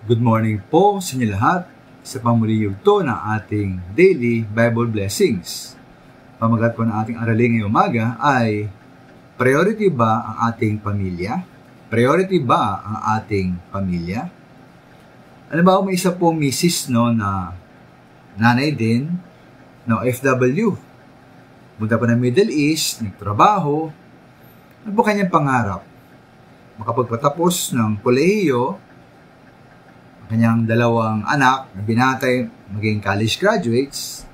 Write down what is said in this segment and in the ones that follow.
Good morning po sa inyo lahat sa pamuli yugto ng ating Daily Bible Blessings. Pamagat po ng ating aralin ngayong umaga ay, priority ba ang ating pamilya? Priority ba ang ating pamilya? Ano ba, may isa po misis na nanay din na OFW. Punta pa ng Middle East, nagtrabaho. Ano po kanyang pangarap? Makapagpatapos ng kolehiyo, kanyang dalawang anak na binatay maging college graduates,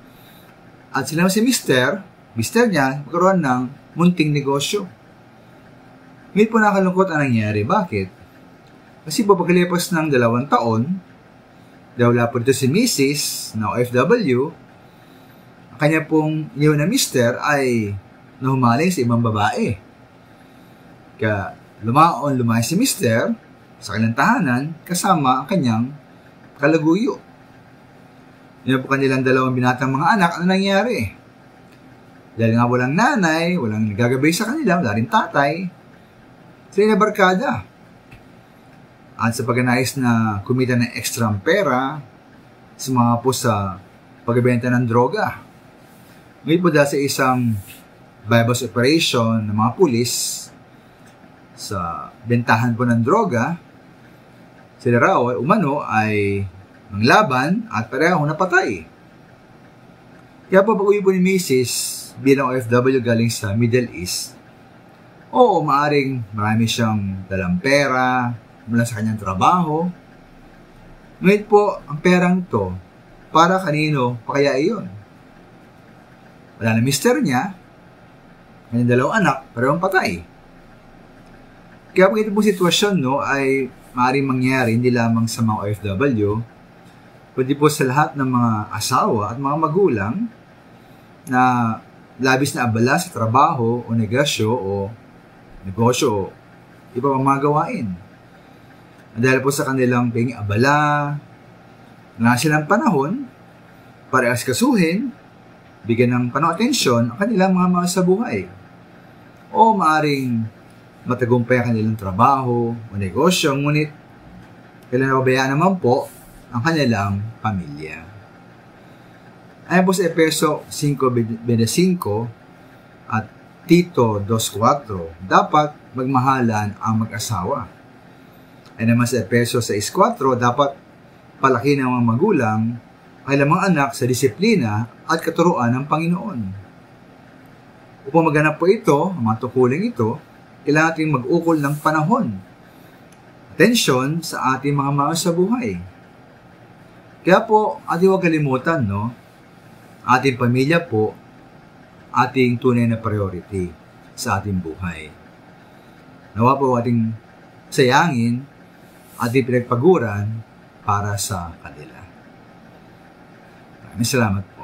at sila si Mister niya magkaroon ng munting negosyo. Ngayon po nakalungkot ang nangyari. Bakit? Kasi po pagkalipas ng 2 taon, wala po dito si Mrs. na OFW, ang kanya pong niyo na Mister ay nahumaling sa ibang babae. Kaya lumay si Mister sa kanilang tahanan kasama ang kanyang kalaguyo. Yan po kanilang dalawang binatang mga anak. Ano nangyari? Dahil nga walang nanay, walang nagagabay sa kanila, wala rin tatay, sila na barkada. At sa pagganais na kumita ng extra pera, sumama po sa pagbebenta ng droga. Ngayon po dahil sa isang bypass operation ng mga pulis sa bentahan po ng droga, sila raw umano ay manglaban at parehong napatay. Kaya po pag-uwi po ni Mrs. bilang OFW galing sa Middle East, oo, maaring marami siyang dalang pera mula sa kanyang trabaho. Ngayon po, ang perang to, para kanino pa kaya iyon? Wala na mister niya, kanyang dalawang anak, parehong patay. Kaya po ito po sitwasyon ay maaaring mangyari hindi lamang sa mga OFW, kundi po sa lahat ng mga asawa at mga magulang na labis na abala sa trabaho o negosyo o iba pang mga gawain. Dahil po sa kanilang ping abala, wala silang panahon para asikasuhin, bigyan ng atensyon ang kanilang mga sa buhay. O maaring matagumpay ang kanilang trabaho o negosyo, ngunit kailan nababayaan naman po ang kanilang pamilya. Ayon po sa Efeso 5:25 at Tito 2:4, dapat magmahalan ang mag-asawa. Ayon naman sa Efeso 6:4, dapat palaki ng mga magulang ang ilang mga anak sa disiplina at katuruan ng Panginoon. Upang maganap po ito, ang mga tukuling ito, kailangan natin mag-ukol ng panahon, atensyon sa ating mga mahal sa buhay. Kaya po, ating huwag kalimutan, ating pamilya po, ating tunay na priority sa ating buhay. Nawa po ating sayangin, ating pinagpaguran para sa kanila. Maraming salamat po.